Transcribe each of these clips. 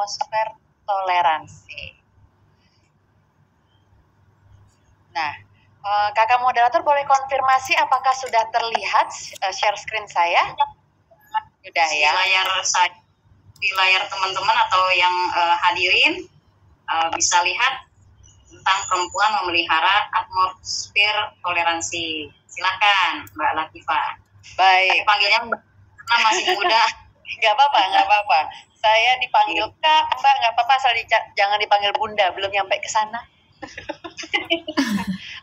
atmosfer toleransi. Nah, kakak moderator boleh konfirmasi apakah sudah terlihat share screen saya? Sudah ya. Di layar teman-teman atau yang hadirin bisa lihat tentang perempuan memelihara atmosfer toleransi. Silakan Mbak Latifah. Baik. Panggilnya karena masih muda. Nggak apa-apa. Saya dipanggil Kak, Mbak, nggak apa-apa, asal jangan dipanggil Bunda, belum nyampe ke sana.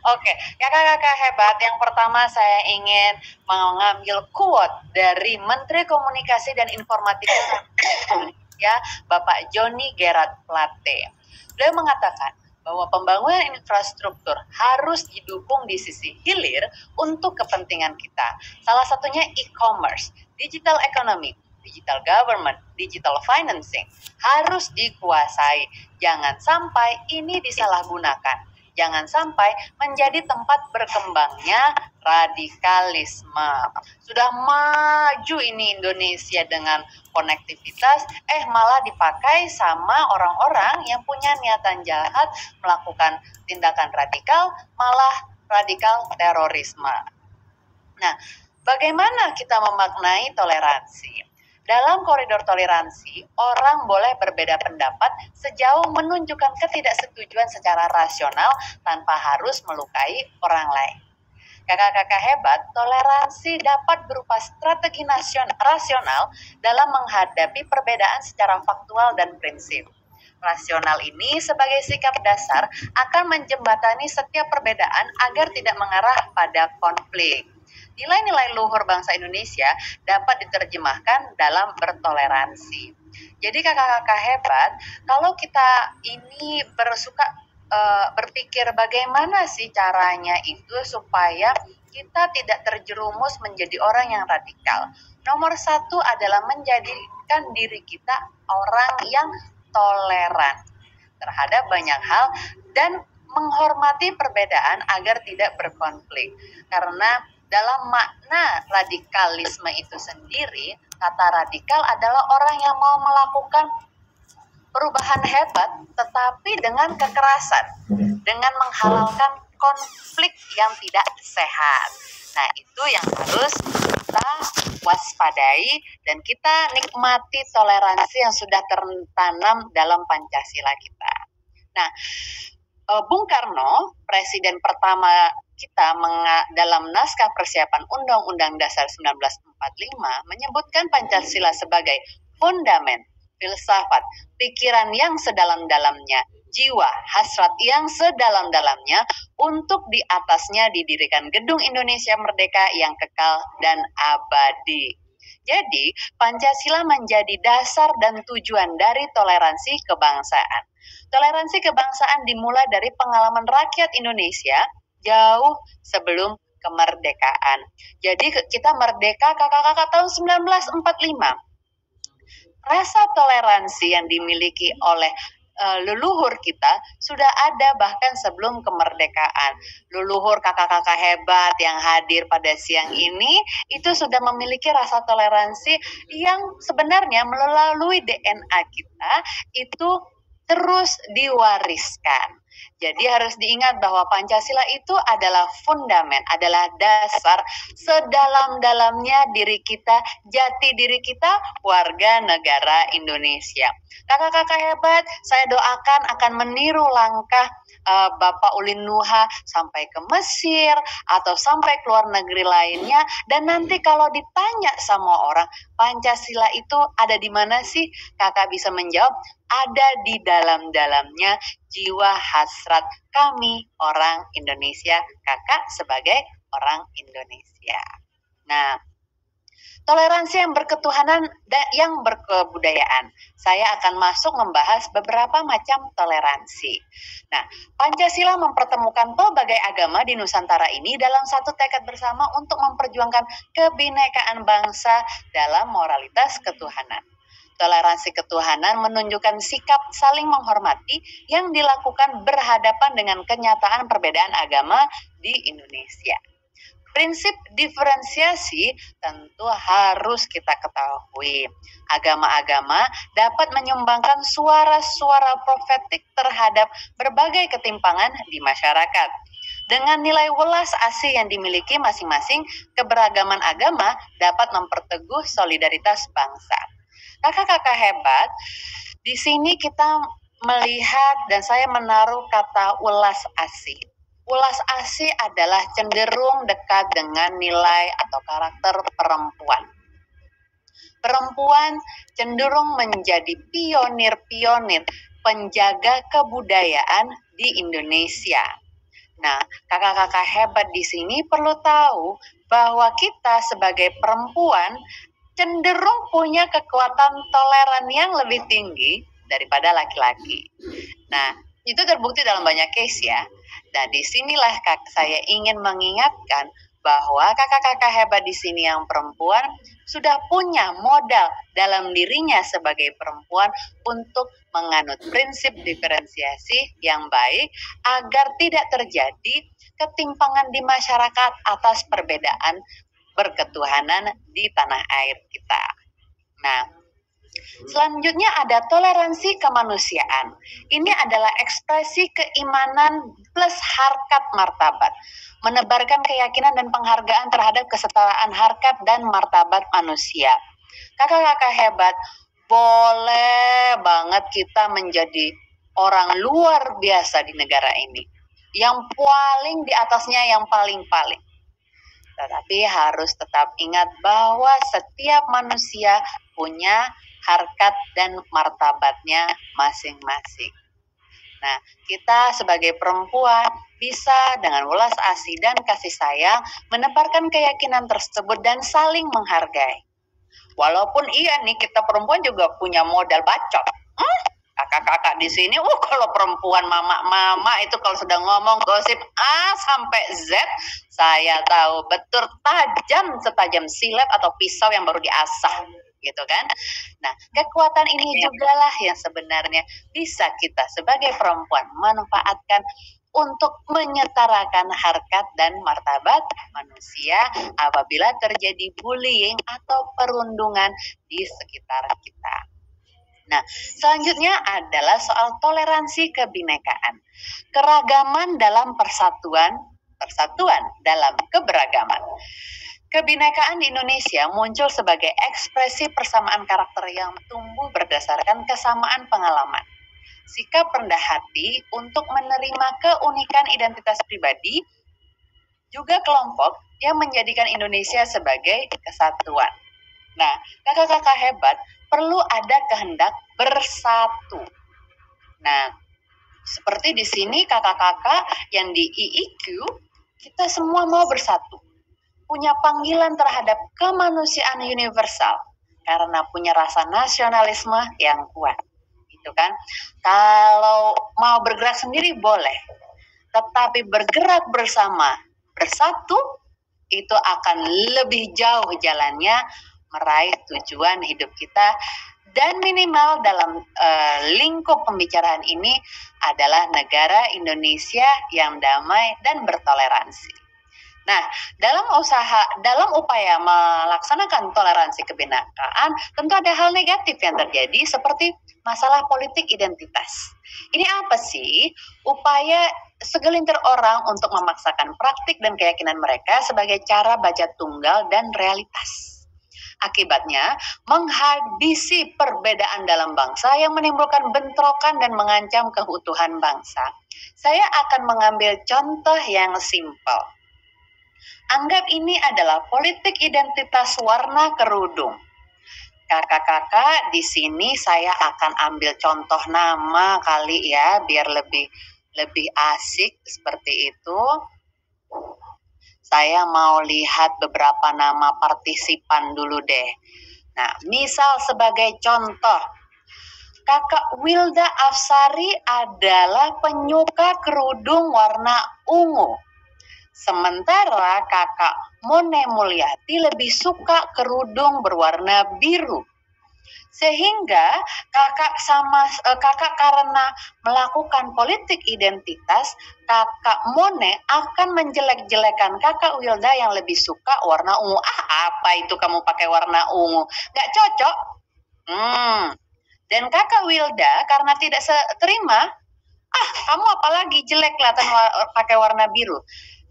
Oke, kakak-kakak hebat, yang pertama saya ingin mengambil quote dari Menteri Komunikasi dan Informatika ya, Bapak Johnny Gerard Plate. Beliau mengatakan bahwa pembangunan infrastruktur harus didukung di sisi hilir untuk kepentingan kita. Salah satunya e-commerce, digital economy, digital government, digital financing harus dikuasai. Jangan sampai ini disalahgunakan. Jangan sampai menjadi tempat berkembangnya radikalisme. Sudah maju ini Indonesia dengan konektivitas, malah dipakai sama orang-orang yang punya niatan jahat melakukan tindakan radikal, malah radikal terorisme. Nah, bagaimana kita memaknai toleransi? Dalam koridor toleransi, orang boleh berbeda pendapat sejauh menunjukkan ketidaksetujuan secara rasional tanpa harus melukai orang lain. Kakak-kakak hebat, toleransi dapat berupa strategi rasional dalam menghadapi perbedaan secara faktual dan prinsip. Rasional ini sebagai sikap dasar akan menjembatani setiap perbedaan agar tidak mengarah pada konflik. Nilai-nilai luhur bangsa Indonesia dapat diterjemahkan dalam bertoleransi. Jadi kakak-kakak hebat, kalau kita ini berpikir bagaimana sih caranya itu supaya kita tidak terjerumus menjadi orang yang radikal. Nomor satu adalah menjadikan diri kita orang yang toleran terhadap banyak hal dan menghormati perbedaan agar tidak berkonflik. Karena dalam makna radikalisme itu sendiri, kata radikal adalah orang yang mau melakukan perubahan hebat tetapi dengan kekerasan, dengan menghalalkan konflik yang tidak sehat. Nah, itu yang harus kita waspadai dan kita nikmati toleransi yang sudah tertanam dalam Pancasila kita. Nah, Bung Karno, presiden pertama kita dalam naskah persiapan Undang-Undang Dasar 1945 menyebutkan Pancasila sebagai fondamen, filsafat, pikiran yang sedalam-dalamnya, jiwa, hasrat yang sedalam-dalamnya untuk di atasnya didirikan Gedung Indonesia Merdeka yang kekal dan abadi. Jadi, Pancasila menjadi dasar dan tujuan dari toleransi kebangsaan. Toleransi kebangsaan dimulai dari pengalaman rakyat Indonesia jauh sebelum kemerdekaan. Jadi kita merdeka kakak-kakak tahun 1945. Rasa toleransi yang dimiliki oleh leluhur kita sudah ada bahkan sebelum kemerdekaan. Leluhur kakak-kakak hebat yang hadir pada siang ini itu sudah memiliki rasa toleransi yang sebenarnya melalui DNA kita itu terus diwariskan. Jadi harus diingat bahwa Pancasila itu adalah fundamen, adalah dasar sedalam-dalamnya diri kita, jati diri kita, warga negara Indonesia. Kakak-kakak hebat, saya doakan akan meniru langkah Bapak Ulin Nuha sampai ke Mesir atau sampai ke luar negeri lainnya, dan nanti kalau ditanya sama orang, Pancasila itu ada di mana sih? Kakak bisa menjawab, ada di dalam-dalamnya jiwa hasrat kami orang Indonesia, kakak sebagai orang Indonesia. Nah, toleransi yang berketuhanan dan yang berkebudayaan. Saya akan masuk membahas beberapa macam toleransi. Nah, Pancasila mempertemukan pelbagai agama di Nusantara ini dalam satu tekad bersama untuk memperjuangkan kebinekaan bangsa dalam moralitas ketuhanan. Toleransi ketuhanan menunjukkan sikap saling menghormati yang dilakukan berhadapan dengan kenyataan perbedaan agama di Indonesia. Prinsip diferensiasi tentu harus kita ketahui. Agama-agama dapat menyumbangkan suara-suara profetik terhadap berbagai ketimpangan di masyarakat. Dengan nilai welas asih yang dimiliki masing-masing, keberagaman agama dapat memperteguh solidaritas bangsa. Kakak-kakak hebat, di sini kita melihat dan saya menaruh kata ulas asih. Ulas asih adalah cenderung dekat dengan nilai atau karakter perempuan. Perempuan cenderung menjadi pionir-pionir penjaga kebudayaan di Indonesia. Nah, kakak-kakak hebat di sini perlu tahu bahwa kita sebagai perempuan cenderung punya kekuatan toleran yang lebih tinggi daripada laki-laki. Nah, itu terbukti dalam banyak case ya. Nah, disinilah saya ingin mengingatkan bahwa kakak-kakak hebat di sini yang perempuan sudah punya modal dalam dirinya sebagai perempuan untuk menganut prinsip diferensiasi yang baik agar tidak terjadi ketimpangan di masyarakat atas perbedaan berketuhanan di tanah air kita. Nah, selanjutnya ada toleransi kemanusiaan. Ini adalah ekspresi keimanan plus harkat martabat, menebarkan keyakinan dan penghargaan terhadap kesetaraan harkat dan martabat manusia. Kakak-kakak hebat, boleh banget kita menjadi orang luar biasa di negara ini. Yang paling di atasnya yang paling-paling. Tetapi harus tetap ingat bahwa setiap manusia punya harkat dan martabatnya masing-masing. Nah, kita sebagai perempuan bisa dengan welas asih dan kasih sayang menebarkan keyakinan tersebut dan saling menghargai. Walaupun iya nih kita perempuan juga punya modal bacot. Kakak-kakak di sini, kalau perempuan mama-mama itu kalau sedang ngomong gosip A sampai Z, saya tahu betul tajam setajam silet atau pisau yang baru diasah, gitu kan? Nah, kekuatan ini juga lah yang sebenarnya bisa kita sebagai perempuan manfaatkan untuk menyetarakan harkat dan martabat manusia apabila terjadi bullying atau perundungan di sekitar kita. Nah, selanjutnya adalah soal toleransi kebinekaan. Keragaman dalam persatuan dalam keberagaman. Kebinekaan di Indonesia muncul sebagai ekspresi persamaan karakter yang tumbuh berdasarkan kesamaan pengalaman. Sikap rendah hati untuk menerima keunikan identitas pribadi, juga kelompok yang menjadikan Indonesia sebagai kesatuan. Nah, kakak-kakak hebat, perlu ada kehendak bersatu. Nah, seperti di sini kakak-kakak yang di IIQ, kita semua mau bersatu. Punya panggilan terhadap kemanusiaan universal karena punya rasa nasionalisme yang kuat. Gitu kan? Kalau mau bergerak sendiri boleh, tetapi bergerak bersama, bersatu, itu akan lebih jauh jalannya meraih tujuan hidup kita, dan minimal dalam lingkup pembicaraan ini adalah negara Indonesia yang damai dan bertoleransi. Nah, dalam upaya melaksanakan toleransi kebinekaan, tentu ada hal negatif yang terjadi seperti masalah politik identitas. Ini apa sih? Upaya segelintir orang untuk memaksakan praktik dan keyakinan mereka sebagai cara baca tunggal dan realitas. Akibatnya, menghabisi perbedaan dalam bangsa yang menimbulkan bentrokan dan mengancam keutuhan bangsa. Saya akan mengambil contoh yang simpel. Anggap ini adalah politik identitas warna kerudung. Kakak-kakak, di sini saya akan ambil contoh nama kali ya, biar lebih asik seperti itu. Saya mau lihat beberapa nama partisipan dulu deh. Nah, misal sebagai contoh, Kakak Wilda Afsari adalah penyuka kerudung warna ungu. Sementara Kakak Mone Mulyati lebih suka kerudung berwarna biru. Sehingga kakak karena melakukan politik identitas, kakak Mone akan menjelek-jelekan kakak Wilda yang lebih suka warna ungu. Apa itu kamu pakai warna ungu? Nggak cocok. Dan kakak Wilda karena tidak terima, kamu apalagi jelek kelihatan pakai warna biru.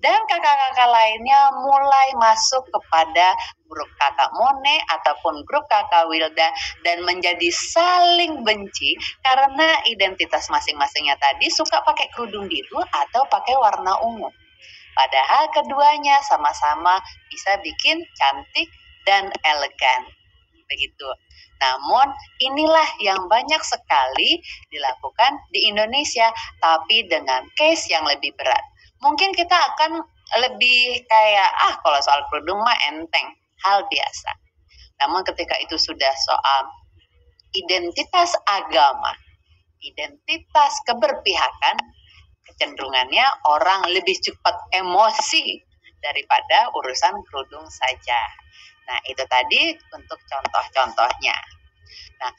Dan kakak-kakak lainnya mulai masuk kepada grup kakak Mone ataupun grup kakak Wilda dan menjadi saling benci karena identitas masing-masingnya tadi suka pakai kerudung biru atau pakai warna ungu. Padahal keduanya sama-sama bisa bikin cantik dan elegan. Begitu. Namun inilah yang banyak sekali dilakukan di Indonesia, tapi dengan case yang lebih berat. Mungkin kita akan lebih kayak, kalau soal kerudung mah enteng, hal biasa. Namun ketika itu sudah soal identitas agama, identitas keberpihakan, kecenderungannya orang lebih cepat emosi daripada urusan kerudung saja. Nah, itu tadi untuk contoh-contohnya. Nah,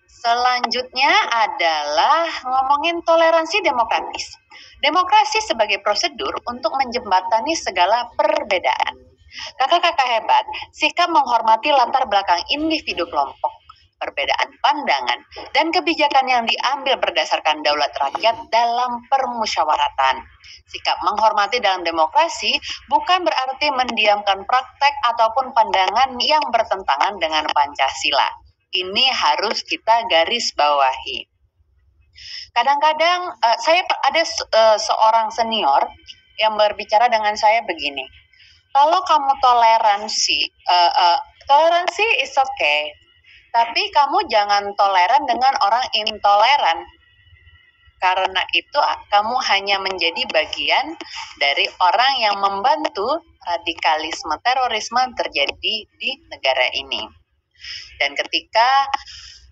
selanjutnya adalah ngomongin toleransi demokratis. Demokrasi sebagai prosedur untuk menjembatani segala perbedaan. Kakak-kakak hebat, sikap menghormati latar belakang individu kelompok, perbedaan pandangan, dan kebijakan yang diambil berdasarkan daulat rakyat dalam permusyawaratan. Sikap menghormati dalam demokrasi bukan berarti mendiamkan praktek ataupun pandangan yang bertentangan dengan Pancasila. Ini harus kita garis bawahi. Kadang-kadang saya ada seorang senior yang berbicara dengan saya begini, kalau kamu toleransi is okay, tapi kamu jangan toleran dengan orang intoleran, karena itu kamu hanya menjadi bagian dari orang yang membantu radikalisme terorisme terjadi di negara ini. Dan ketika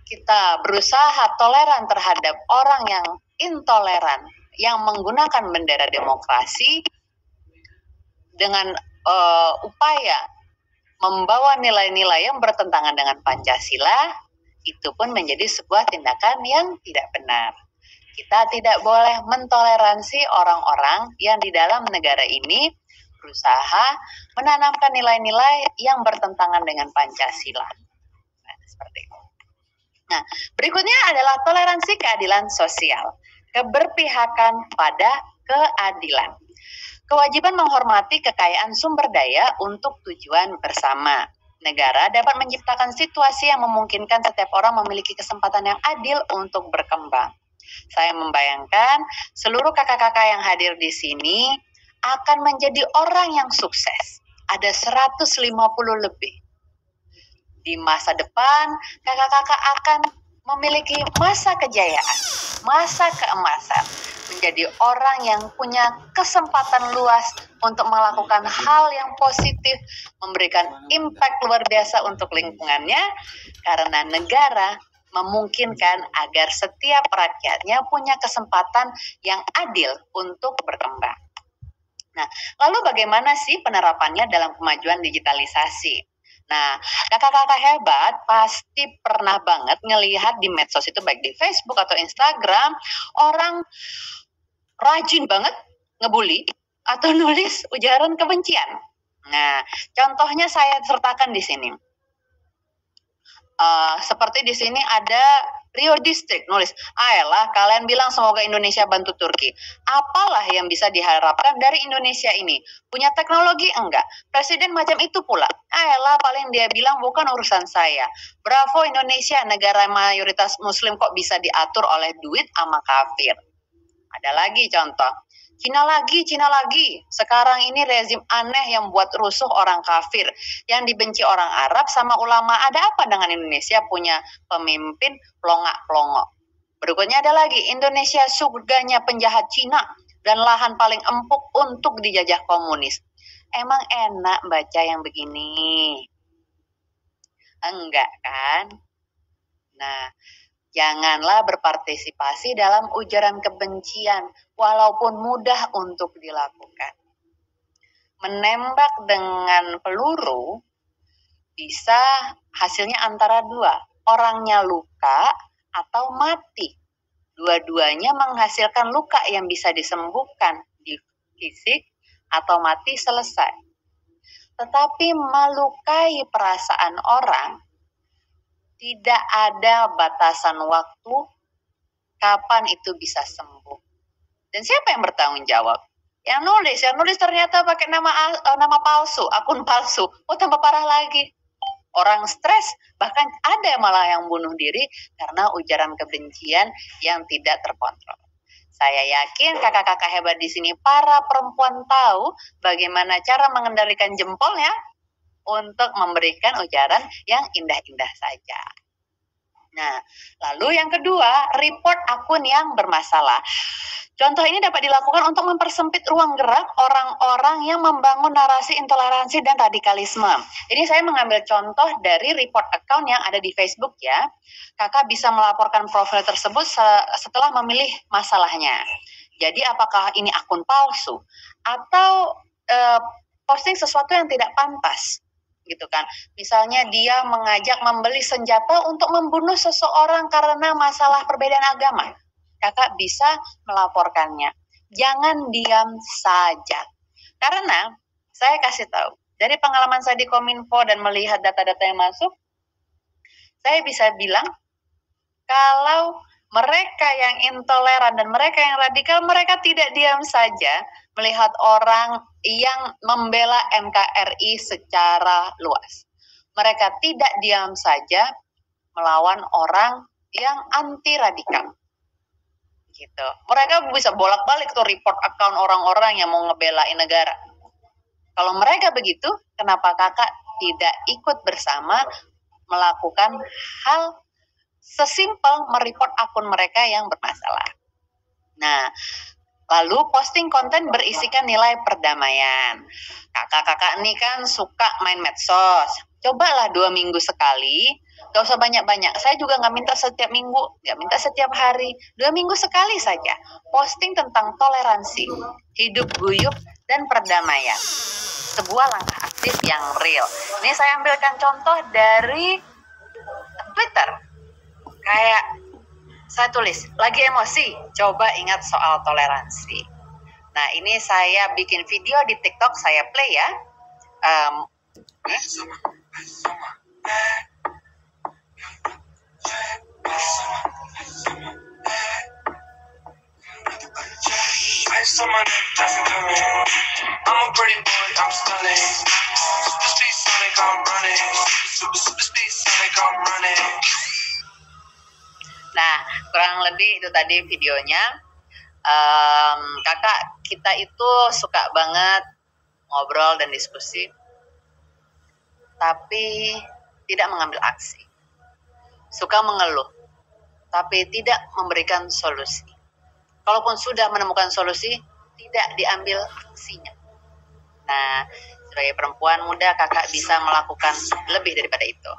kita berusaha toleran terhadap orang yang intoleran, yang menggunakan bendera demokrasi dengan upaya membawa nilai-nilai yang bertentangan dengan Pancasila, itu pun menjadi sebuah tindakan yang tidak benar. Kita tidak boleh mentoleransi orang-orang yang di dalam negara ini berusaha menanamkan nilai-nilai yang bertentangan dengan Pancasila. Nah, seperti itu. Nah, berikutnya adalah toleransi keadilan sosial, keberpihakan pada keadilan. Kewajiban menghormati kekayaan sumber daya untuk tujuan bersama. Negara dapat menciptakan situasi yang memungkinkan setiap orang memiliki kesempatan yang adil untuk berkembang. Saya membayangkan seluruh kakak-kakak yang hadir di sini akan menjadi orang yang sukses. Ada 150 lebih. Di masa depan, kakak-kakak akan memiliki masa kejayaan, masa keemasan, menjadi orang yang punya kesempatan luas untuk melakukan hal yang positif, memberikan impact luar biasa untuk lingkungannya, karena negara memungkinkan agar setiap rakyatnya punya kesempatan yang adil untuk berkembang. Nah, lalu bagaimana sih penerapannya dalam kemajuan digitalisasi? Nah, kakak-kakak hebat pasti pernah banget ngelihat di medsos itu, baik di Facebook atau Instagram, orang rajin banget ngebully atau nulis ujaran kebencian. Nah, contohnya saya sertakan di sini. Seperti di sini ada Rio District nulis, ayolah kalian bilang semoga Indonesia bantu Turki. Apalah yang bisa diharapkan dari Indonesia ini? Punya teknologi enggak? Presiden macam itu pula. Ayolah paling dia bilang bukan urusan saya. Bravo Indonesia, negara mayoritas muslim kok bisa diatur oleh duit sama kafir. Ada lagi contoh. Cina lagi. Sekarang ini rezim aneh yang buat rusuh orang kafir, yang dibenci orang Arab sama ulama. Ada apa dengan Indonesia punya pemimpin pelongak-pelongok? Berikutnya ada lagi, Indonesia surganya penjahat Cina dan lahan paling empuk untuk dijajah komunis. Emang enak baca yang begini? Enggak kan? Nah, janganlah berpartisipasi dalam ujaran kebencian, walaupun mudah untuk dilakukan. Menembak dengan peluru bisa hasilnya antara dua. orangnya luka atau mati. Dua-duanya menghasilkan luka yang bisa disembuhkan di fisik atau mati selesai. Tetapi melukai perasaan orang, tidak ada batasan waktu kapan itu bisa sembuh. Dan siapa yang bertanggung jawab? Yang nulis ternyata pakai nama palsu, akun palsu. Oh, tambah parah lagi. Orang stres, bahkan ada malah yang bunuh diri karena ujaran kebencian yang tidak terkontrol. Saya yakin kakak-kakak hebat di sini, para perempuan tahu bagaimana cara mengendalikan jempolnya untuk memberikan ujaran yang indah-indah saja. Nah, lalu yang kedua, report akun yang bermasalah. Contoh ini dapat dilakukan untuk mempersempit ruang gerak orang-orang yang membangun narasi intoleransi dan radikalisme. Ini saya mengambil contoh dari report account yang ada di Facebook ya. Kakak bisa melaporkan profil tersebut setelah memilih masalahnya. Jadi apakah ini akun palsu atau posting sesuatu yang tidak pantas? Gitu kan. Misalnya dia mengajak membeli senjata untuk membunuh seseorang karena masalah perbedaan agama. Kakak bisa melaporkannya. Jangan diam saja. Karena saya kasih tahu, dari pengalaman saya di Kominfo dan melihat data-data yang masuk, saya bisa bilang kalau mereka yang intoleran dan mereka yang radikal, mereka tidak diam saja melihat orang yang membela NKRI secara luas. Mereka tidak diam saja melawan orang yang anti radikal. Gitu. Mereka bisa bolak-balik tuh report account orang-orang yang mau ngebelain negara. Kalau mereka begitu, kenapa kakak tidak ikut bersama melakukan hal sesimpel mereport akun mereka yang bermasalah? Nah, lalu posting konten berisikan nilai perdamaian. Kakak-kakak ini kan suka main medsos. Cobalah 2 minggu sekali. Gak usah banyak-banyak. Saya juga gak minta setiap minggu, gak minta setiap hari. 2 minggu sekali saja. Posting tentang toleransi, hidup guyup, dan perdamaian. Sebuah langkah aktif yang real. Ini saya ambilkan contoh dari Twitter. Kayak saya tulis, lagi emosi, coba ingat soal toleransi. Nah, ini saya bikin video di TikTok, saya play ya. Nah, kurang lebih itu tadi videonya. Kakak kita itu suka banget ngobrol dan diskusi, tapi tidak mengambil aksi. Suka mengeluh, tapi tidak memberikan solusi. Kalaupun sudah menemukan solusi, tidak diambil aksinya. Nah, sebagai perempuan muda, kakak bisa melakukan lebih daripada itu.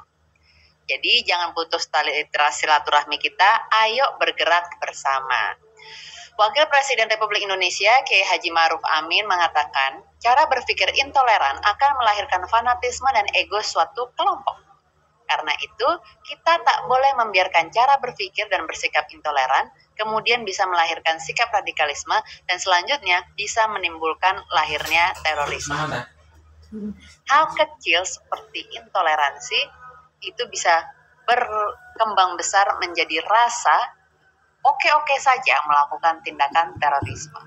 Jadi jangan putus tali silaturahmi kita, ayo bergerak bersama. Wakil Presiden Republik Indonesia, Kiai Haji Ma'ruf Amin mengatakan, cara berpikir intoleran akan melahirkan fanatisme dan ego suatu kelompok. Karena itu, kita tak boleh membiarkan cara berpikir dan bersikap intoleran, kemudian bisa melahirkan sikap radikalisme, dan selanjutnya bisa menimbulkan lahirnya terorisme. Hal kecil seperti intoleransi itu bisa berkembang besar menjadi rasa oke-oke saja melakukan tindakan terorisme.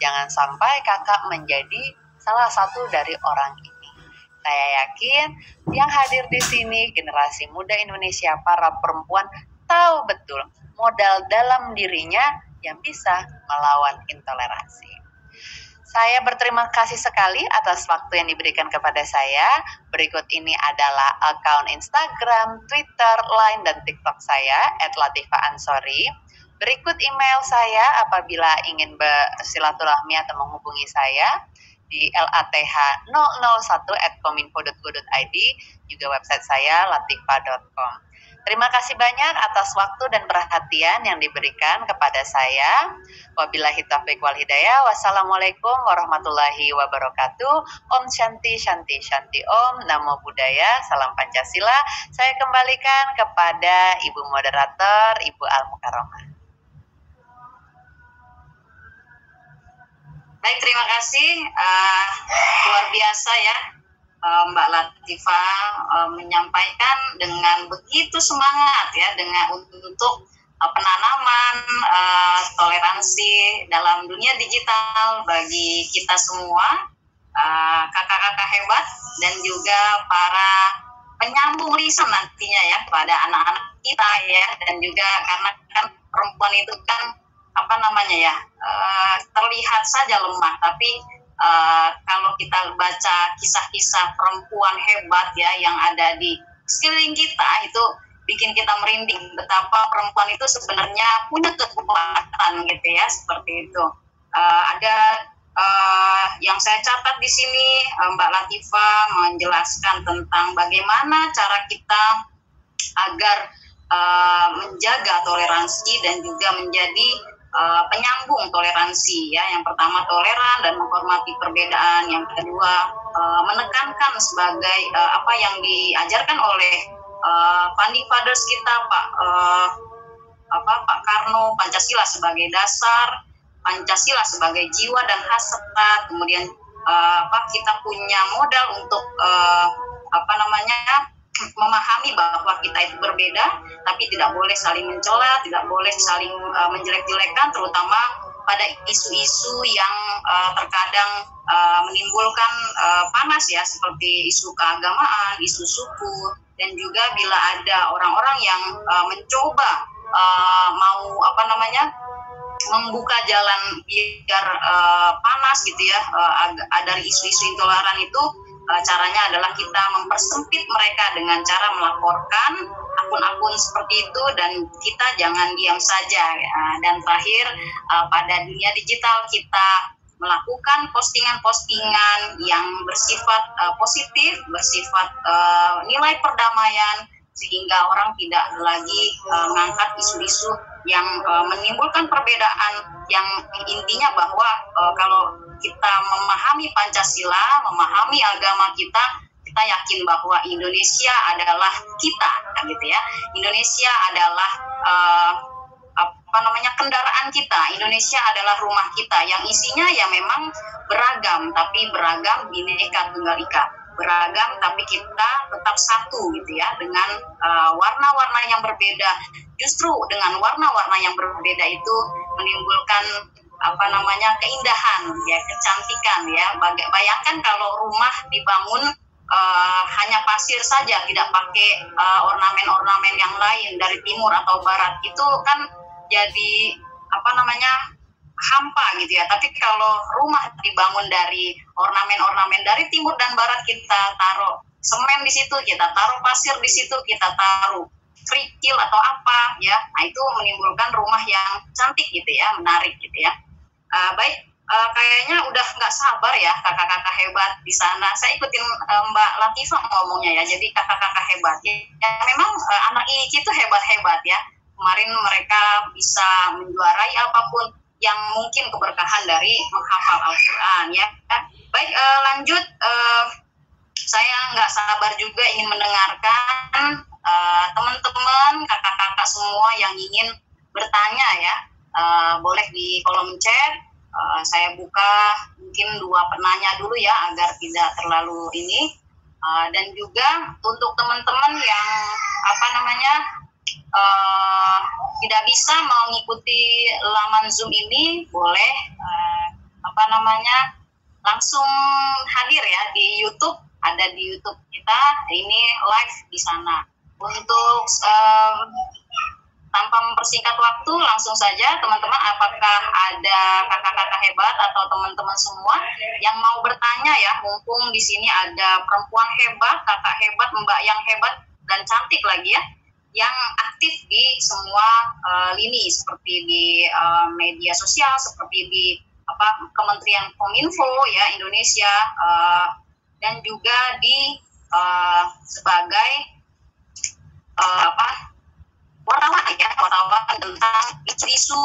Jangan sampai kakak menjadi salah satu dari orang ini. Saya yakin yang hadir di sini, generasi muda Indonesia, para perempuan, tahu betul modal dalam dirinya yang bisa melawan intoleransi. Saya berterima kasih sekali atas waktu yang diberikan kepada saya. Berikut ini adalah akun Instagram, Twitter, Line, dan TikTok saya, @latifaansori. Berikut email saya apabila ingin bersilaturahmi atau menghubungi saya di lath001@kominfo.go.id, juga website saya latifah.com. Terima kasih banyak atas waktu dan perhatian yang diberikan kepada saya. Wabillahi taufiq wal hidayah. Wassalamualaikum warahmatullahi wabarakatuh. Om Shanti Shanti Shanti Om. Namo Buddhaya. Salam Pancasila. Saya kembalikan kepada Ibu Moderator, Ibu Al-Mukarramah. Baik, terima kasih. Luar biasa ya, Mbak Latifah menyampaikan dengan begitu semangat ya, dengan untuk penanaman toleransi dalam dunia digital bagi kita semua, kakak-kakak hebat dan juga para penyambung lisan nantinya ya pada anak-anak kita ya, dan juga karena kan perempuan itu kan apa namanya ya, terlihat saja lemah, tapi kalau kita baca kisah-kisah perempuan hebat ya yang ada di sekeliling kita, itu bikin kita merinding betapa perempuan itu sebenarnya punya kekuatan gitu ya, seperti itu. Ada yang saya catat di sini, Mbak Latifah menjelaskan tentang bagaimana cara kita agar menjaga toleransi dan juga menjadi penyambung toleransi ya. Yang pertama toleran dan menghormati perbedaan, yang kedua menekankan sebagai apa yang diajarkan oleh founding fathers kita, Pak Karno, Pancasila sebagai dasar, Pancasila sebagai jiwa dan hasrat, kemudian kita punya modal untuk memahami bahwa kita itu berbeda, tapi tidak boleh saling mencela, tidak boleh saling menjelek-jelekan, terutama pada isu-isu yang terkadang menimbulkan panas ya, seperti isu keagamaan, isu suku, dan juga bila ada orang-orang yang mencoba membuka jalan biar panas gitu ya, dari isu-isu intoleran itu. Caranya adalah kita mempersempit mereka dengan cara melaporkan akun-akun seperti itu, dan kita jangan diam saja ya. Dan terakhir, pada dunia digital kita melakukan postingan-postingan yang bersifat positif, bersifat nilai perdamaian, sehingga orang tidak lagi mengangkat isu-isu yang menimbulkan perbedaan, yang intinya bahwa kalau kita memahami Pancasila, memahami agama kita yakin bahwa Indonesia adalah kita, gitu ya. Indonesia adalah kendaraan kita. Indonesia adalah rumah kita yang isinya ya memang beragam, tapi beragam Bhinneka Tunggal Ika. Beragam tapi kita tetap satu gitu ya, dengan warna-warna yang berbeda. Justru dengan warna-warna yang berbeda itu menimbulkan keindahan ya, kecantikan ya. Bayangkan kalau rumah dibangun hanya pasir saja, tidak pakai ornamen-ornamen yang lain dari timur atau barat, itu kan jadi hampa gitu ya. Tapi kalau rumah dibangun dari ornamen-ornamen dari timur dan barat, kita taruh semen di situ, kita taruh pasir di situ, kita taruh kerikil atau apa ya, nah itu menimbulkan rumah yang cantik gitu ya, menarik gitu ya. Kayaknya udah nggak sabar ya kakak-kakak hebat di sana. Saya ikutin Mbak Latifah ngomongnya ya. Jadi kakak-kakak hebat ya, memang anak IIC itu hebat-hebat ya. Kemarin mereka bisa menjuarai apapun yang mungkin keberkahan dari menghafal Al-Quran ya. Baik, lanjut. Saya nggak sabar juga ingin mendengarkan teman-teman, kakak-kakak semua yang ingin bertanya ya. Boleh di kolom chat. Saya buka mungkin 2 penanya dulu ya, agar tidak terlalu ini. Dan juga untuk teman-teman yang tidak bisa mengikuti laman Zoom ini, boleh langsung hadir ya di YouTube. Ada di YouTube kita, ini live di sana. Untuk tanpa mempersingkat waktu, langsung saja teman-teman, apakah ada kakak-kakak hebat atau teman-teman semua yang mau bertanya ya, mumpung di sini ada perempuan hebat, kakak hebat, mbak yang hebat dan cantik lagi ya, yang aktif di semua lini, seperti di media sosial, seperti di Kementerian Kominfo ya Indonesia, dan juga di sebagai wartawan ya, wartawan tentang isu-isu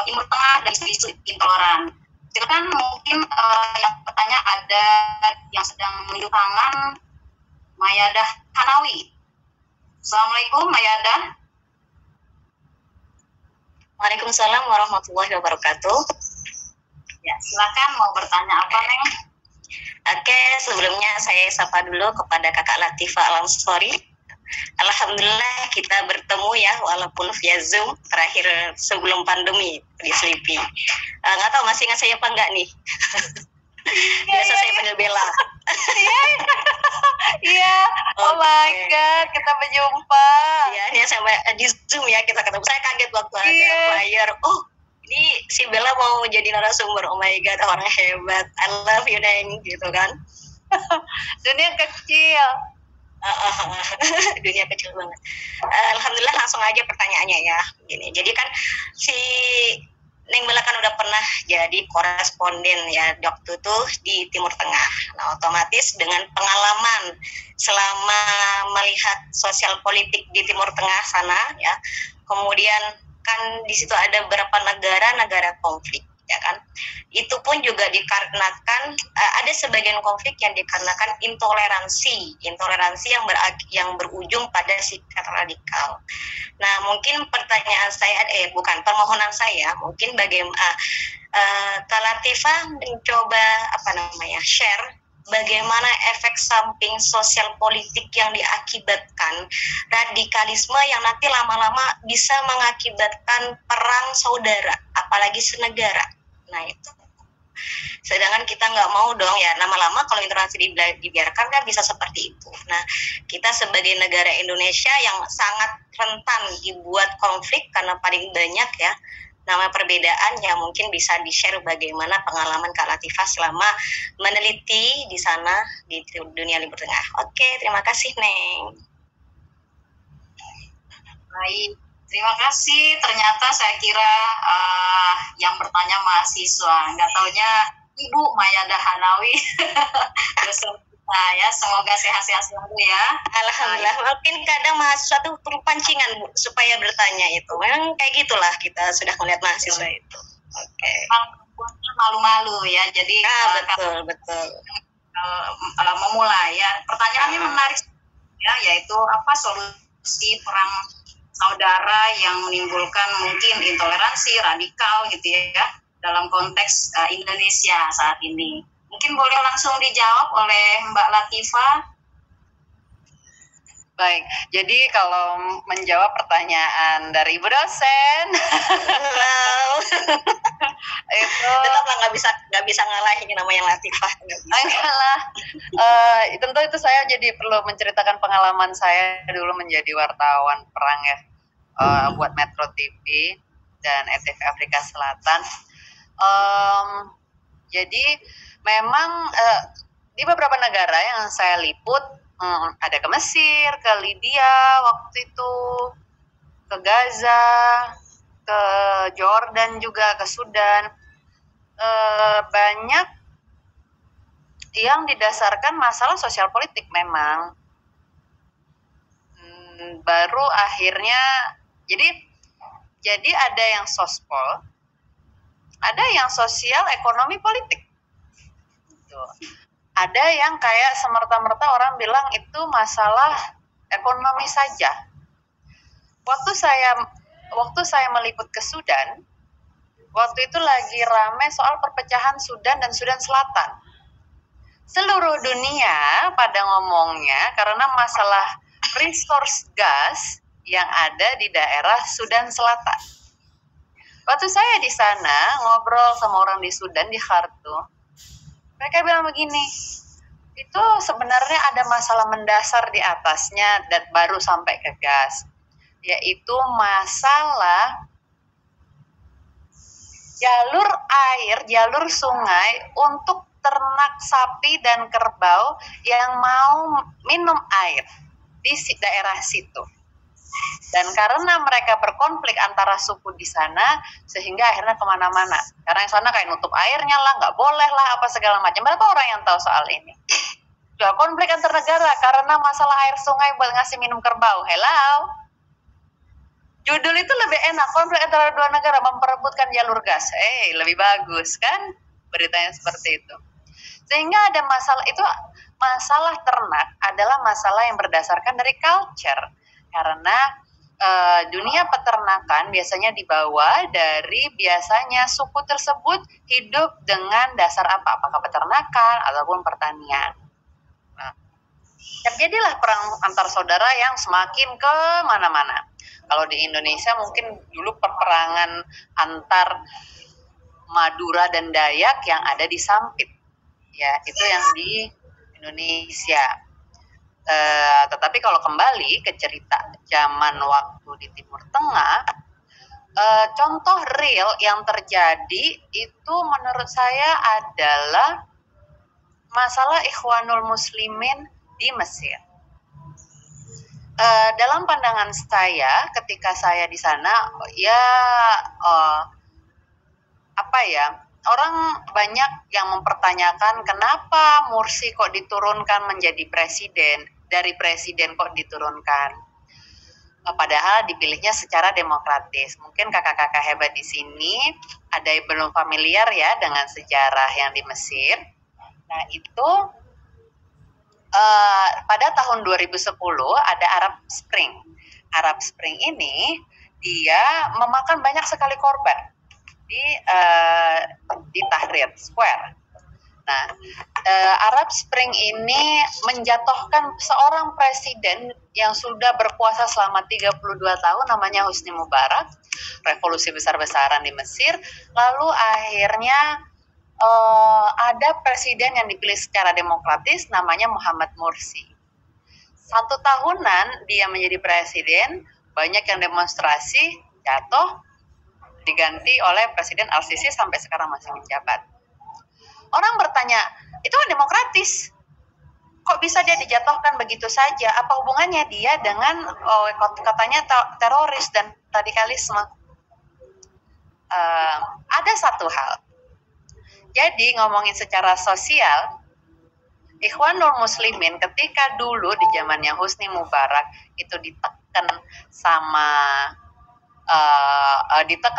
Timur Tengah dan isu-isu intoleran. Itu kan mungkin yang bertanya ada yang sedang menunjuk tangan, Mayadah Hanawi. Assalamualaikum Mayadah. Waalaikumsalam warahmatullahi wabarakatuh. Ya, silakan mau bertanya apa, Neng? Oke, sebelumnya saya sapa dulu kepada Kakak Latifah Al-Ansori. Alhamdulillah kita bertemu ya, walaupun via Zoom terakhir sebelum pandemi di Sleepy. Nggak tahu masih ingat saya apa enggak nih? Biasa saya panggil Bella. Iya, oh my god, kita berjumpa. Iya, ini sama di Zoom ya kita ketemu. Saya kaget waktu ada flyer. Oh, ini si Bella mau jadi narasumber. Oh my god, orang hebat. I love you, Neng, gitu kan. Dunia kecil. Dunia kecil banget. Alhamdulillah langsung aja pertanyaannya ya. Gini, jadi kan si Neng Bella kan udah pernah jadi koresponden ya waktu itu di Timur Tengah. Nah, otomatis dengan pengalaman selama melihat sosial politik di Timur Tengah sana ya, kemudian kan di situ ada beberapa negara konflik ya kan. Itu pun juga dikarenakan ada sebagian konflik yang dikarenakan intoleransi yang berujung pada sikap radikal. Nah, mungkin pertanyaan saya permohonan saya mungkin bagaimana Kak Latifah mencoba share bagaimana efek samping sosial politik yang diakibatkan radikalisme yang nanti lama-lama bisa mengakibatkan perang saudara, apalagi senegara. Nah itu. Sedangkan kita nggak mau dong ya, lama-lama kalau intoleransi dibiarkan kan bisa seperti itu. Nah, kita sebagai negara Indonesia yang sangat rentan dibuat konflik karena paling banyak ya nama perbedaan yang mungkin bisa di-share bagaimana pengalaman Kak Latifah selama meneliti di sana di dunia Timur Tengah. Oke, terima kasih, Neng. Baik, terima kasih. Ternyata saya kira yang bertanya mahasiswa, nggak taunya Ibu Mayadah Hanawi. Dosen kita ya, semoga sehat-sehat selalu ya. Alhamdulillah. Mungkin kadang mahasiswa tuh perlu pancingan Bu, supaya bertanya itu. Memang kayak gitulah kita sudah melihat mahasiswa itu. Oke. Malu-malu ya, jadi betul. Memulai ya. Pertanyaannya menarik ya, yaitu apa solusi perang saudara yang menimbulkan mungkin intoleransi radikal gitu ya dalam konteks Indonesia saat ini. Mungkin boleh langsung dijawab oleh Mbak Latifah. Baik, jadi kalau menjawab pertanyaan dari Ibu dosen, itu tetaplah nggak bisa ngalahin namanya Latifah. Enggak lah. Tentu itu saya jadi perlu menceritakan pengalaman saya dulu menjadi wartawan perang ya, buat Metro TV dan RTV Afrika Selatan. Jadi memang di beberapa negara yang saya liput, ada ke Mesir, ke Libya waktu itu, ke Gaza, ke Jordan juga, ke Sudan, banyak yang didasarkan masalah sosial politik memang. Baru akhirnya, jadi ada yang sospol, ada yang sosial, ekonomi, politik. Gitu. Ada yang kayak semerta-merta orang bilang itu masalah ekonomi saja. Waktu saya meliput ke Sudan, waktu itu lagi rame soal perpecahan Sudan dan Sudan Selatan. Seluruh dunia pada ngomongnya karena masalah resource gas yang ada di daerah Sudan Selatan. Waktu saya di sana ngobrol sama orang di Sudan, di Khartoum, mereka bilang begini, itu sebenarnya ada masalah mendasar di atasnya dan baru sampai ke gas, yaitu masalah jalur sungai untuk ternak sapi dan kerbau yang mau minum air di daerah situ. Dan karena mereka berkonflik antara suku di sana, sehingga akhirnya kemana-mana. Karena yang sana kayak nutup airnya lah, nggak boleh lah, apa segala macam. Berapa orang yang tahu soal ini? Juga konflik antar negara karena masalah air sungai buat ngasih minum kerbau. Hello? Judul itu lebih enak, konflik antara dua negara memperebutkan jalur gas. Lebih bagus kan beritanya seperti itu. Sehingga ada masalah itu, masalah ternak adalah masalah yang berdasarkan dari culture. Karena dunia peternakan biasanya dibawa dari biasanya suku tersebut hidup dengan dasar apa? Apakah peternakan ataupun pertanian. Nah, terjadilah perang antar saudara yang semakin ke mana-mana. Kalau di Indonesia mungkin dulu peperangan antar Madura dan Dayak yang ada di Sampit, ya itu yang di Indonesia. Tetapi kalau kembali ke cerita zaman waktu di Timur Tengah, contoh real yang terjadi itu menurut saya adalah masalah Ikhwanul Muslimin di Mesir. Dalam pandangan saya ketika saya di sana, ya orang banyak yang mempertanyakan kenapa Mursi kok diturunkan menjadi presiden, dari presiden kok diturunkan, padahal dipilihnya secara demokratis. Mungkin kakak-kakak hebat di sini ada yang belum familiar ya dengan sejarah yang di Mesir. Nah itu pada tahun 2010 ada Arab Spring. Arab Spring ini dia memakan banyak sekali korban di Tahrir Square. Nah, Arab Spring ini menjatuhkan seorang presiden yang sudah berkuasa selama 32 tahun, namanya Husni Mubarak. Revolusi besar-besaran di Mesir. Lalu akhirnya ada presiden yang dipilih secara demokratis, namanya Muhammad Mursi. 1 tahunan dia menjadi presiden, banyak yang demonstrasi, jatuh, diganti oleh Presiden Al-Sisi sampai sekarang masih menjabat. Orang bertanya, itu kan demokratis, kok bisa dia dijatuhkan begitu saja? Apa hubungannya dia dengan katanya teroris dan radikalisme? Ada satu hal. Jadi ngomongin secara sosial, Ikhwanul Muslimin ketika dulu di zamannya Husni Mubarak itu ditekan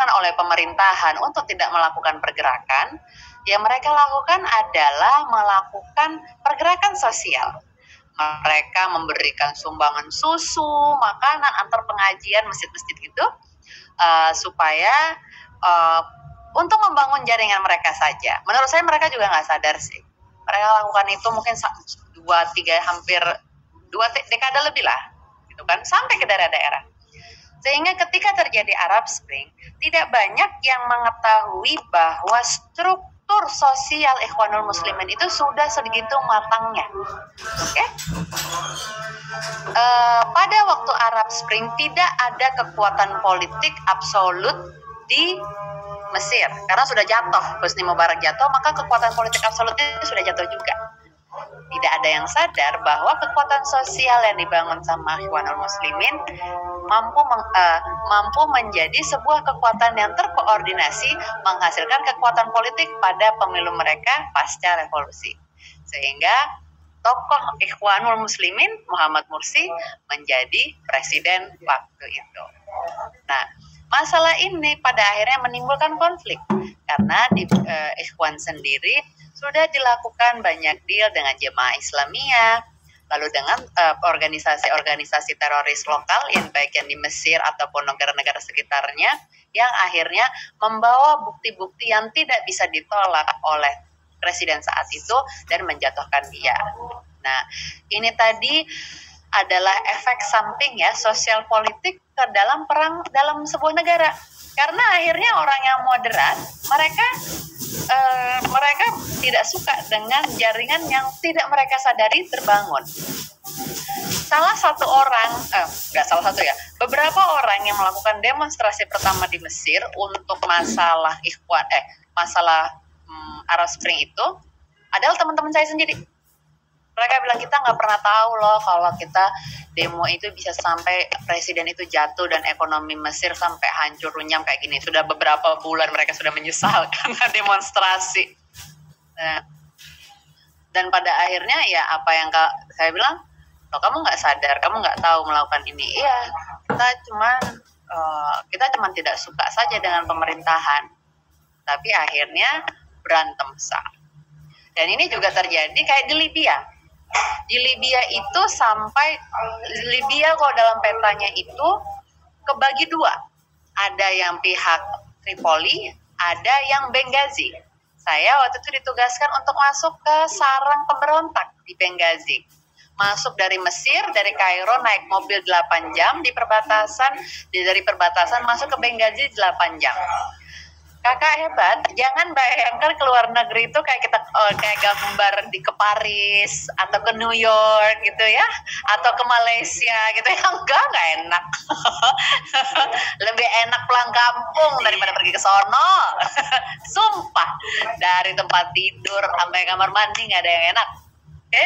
oleh pemerintahan untuk tidak melakukan pergerakan, yang mereka lakukan adalah melakukan pergerakan sosial. Mereka memberikan sumbangan susu, makanan antar pengajian masjid-masjid gitu, supaya untuk membangun jaringan mereka saja. Menurut saya mereka juga nggak sadar sih. Mereka lakukan itu mungkin 2 dekade lebih lah, gitu kan, sampai ke daerah-daerah. Sehingga ketika terjadi Arab Spring, tidak banyak yang mengetahui bahwa struktur sosial Ikhwanul Muslimin itu sudah segitu matangnya. Oke? Pada waktu Arab Spring tidak ada kekuatan politik absolut di Mesir, karena sudah jatuh, Husni Mubarak jatuh, maka kekuatan politik absolutnya sudah jatuh juga. Tidak ada yang sadar bahwa kekuatan sosial yang dibangun sama Ikhwanul Muslimin mampu menjadi sebuah kekuatan yang terkoordinasi, menghasilkan kekuatan politik pada pemilu mereka pasca revolusi. Sehingga tokoh Ikhwanul Muslimin Muhammad Mursi menjadi presiden waktu itu. Nah, masalah ini pada akhirnya menimbulkan konflik karena di Ikhwan sendiri sudah dilakukan banyak deal dengan Jemaah Islamiyah, lalu dengan organisasi-organisasi teroris lokal yang baik yang di Mesir ataupun negara-negara sekitarnya, yang akhirnya membawa bukti-bukti yang tidak bisa ditolak oleh presiden saat itu dan menjatuhkan dia. Nah, ini tadi adalah efek samping ya sosial politik ke dalam perang dalam sebuah negara. Karena akhirnya orang yang moderat, mereka tidak suka dengan jaringan yang tidak mereka sadari terbangun. Beberapa orang yang melakukan demonstrasi pertama di Mesir untuk masalah Arab Spring itu adalah teman-teman saya sendiri. Mereka bilang, kita nggak pernah tahu loh kalau kita demo itu bisa sampai presiden itu jatuh dan ekonomi Mesir sampai hancur runyam kayak gini. Sudah beberapa bulan mereka sudah menyesal karena demonstrasi. Nah, dan pada akhirnya ya apa yang saya bilang, loh kamu nggak sadar, kamu nggak tahu melakukan ini. Iya, kita cuman kita cuma tidak suka saja dengan pemerintahan, tapi akhirnya berantem besar. Dan ini juga terjadi kayak di Libya. Di Libya itu sampai Libya kalau dalam petanya itu kebagi dua. Ada yang pihak Tripoli, ada yang Benghazi. Saya waktu itu ditugaskan untuk masuk ke sarang pemberontak di Benghazi. Masuk dari Mesir, dari Kairo, naik mobil 8 jam di perbatasan, dari perbatasan masuk ke Benghazi 8 jam. Kakak hebat, jangan bayangkan ke luar negeri itu kayak kita kayak gambar ke Paris atau ke New York gitu ya, atau ke Malaysia gitu ya. Enggak enak. Lebih enak pulang kampung daripada pergi ke sono. Sumpah, dari tempat tidur sampai kamar mandi nggak ada yang enak. Oke?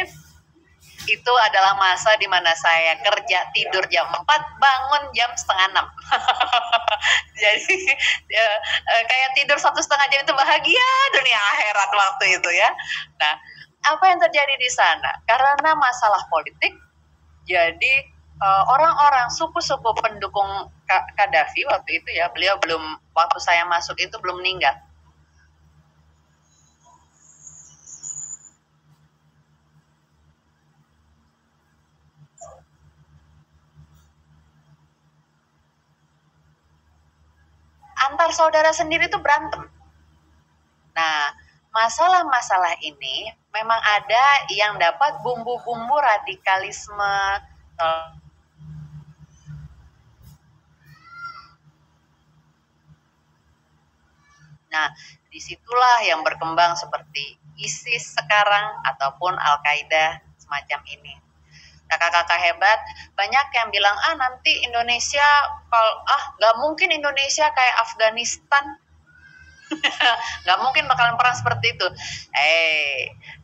Itu adalah masa di mana saya kerja tidur jam 4, bangun jam setengah 6. Jadi kayak tidur 1,5 jam itu bahagia dunia akhirat waktu itu ya. Nah, apa yang terjadi di sana? Karena masalah politik, jadi orang-orang suku-suku pendukung Gaddafi waktu itu ya, beliau belum, waktu saya masuk itu belum meninggal. Antar saudara sendiri itu berantem. Nah, masalah-masalah ini memang ada yang dapat bumbu-bumbu radikalisme. Nah, disitulah yang berkembang seperti ISIS sekarang ataupun Al-Qaeda semacam ini. Kakak-kakak hebat, banyak yang bilang, nanti Indonesia, nggak mungkin Indonesia kayak Afghanistan. Nggak mungkin bakalan perang seperti itu.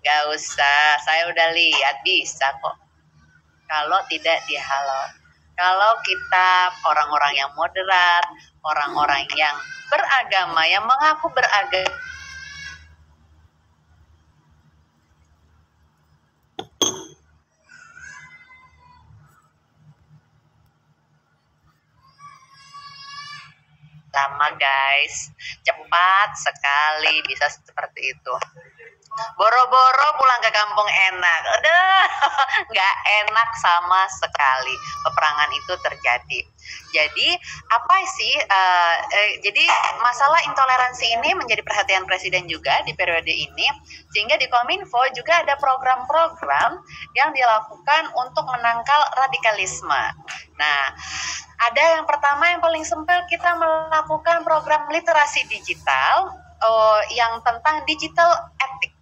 Nggak usah, saya udah lihat bisa kok. Kalau tidak dihalau. Kalau kita orang-orang yang moderat, orang-orang yang beragama, yang mengaku beragama, lama guys, cepat sekali bisa seperti itu. Boro-boro pulang ke kampung enak, udah nggak enak sama sekali. Peperangan itu terjadi. Jadi apa sih? Jadi masalah intoleransi ini menjadi perhatian Presiden juga di periode ini, sehingga di Kominfo juga ada program-program yang dilakukan untuk menangkal radikalisme. Nah, ada yang pertama yang paling simpel, kita melakukan program literasi digital yang tentang digital etik.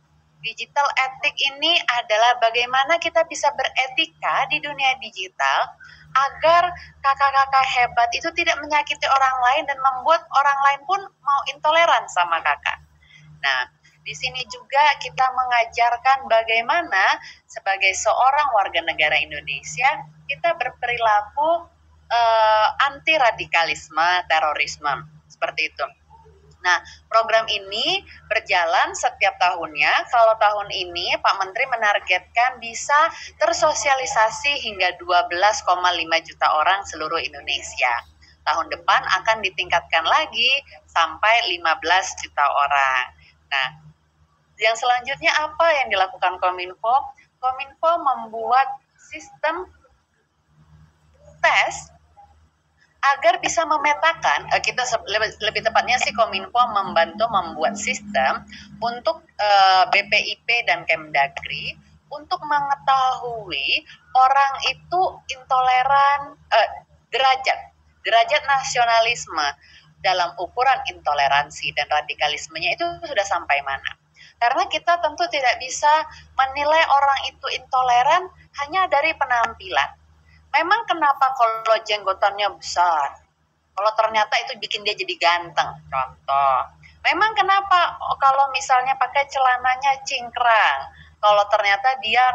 Digital etik ini adalah bagaimana kita bisa beretika di dunia digital agar kakak-kakak hebat itu tidak menyakiti orang lain dan membuat orang lain pun mau intoleran sama kakak. Nah, di sini juga kita mengajarkan bagaimana sebagai seorang warga negara Indonesia kita berperilaku anti radikalisme, terorisme, seperti itu. Nah, program ini berjalan setiap tahunnya. Kalau tahun ini Pak Menteri menargetkan bisa tersosialisasi hingga 12,5 juta orang seluruh Indonesia. Tahun depan akan ditingkatkan lagi sampai 15 juta orang. Nah, yang selanjutnya apa yang dilakukan Kominfo? Kominfo membuat sistem tes agar bisa memetakan, kita lebih tepatnya sih Kominfo membantu membuat sistem untuk BPIP dan Kemdagri untuk mengetahui orang itu intoleran, derajat nasionalisme dalam ukuran intoleransi dan radikalismenya itu sudah sampai mana. Karena kita tentu tidak bisa menilai orang itu intoleran hanya dari penampilan. Memang kenapa kalau jenggotannya besar? Kalau ternyata itu bikin dia jadi ganteng, contoh. Memang kenapa kalau misalnya pakai celananya cingkrang? Kalau ternyata dia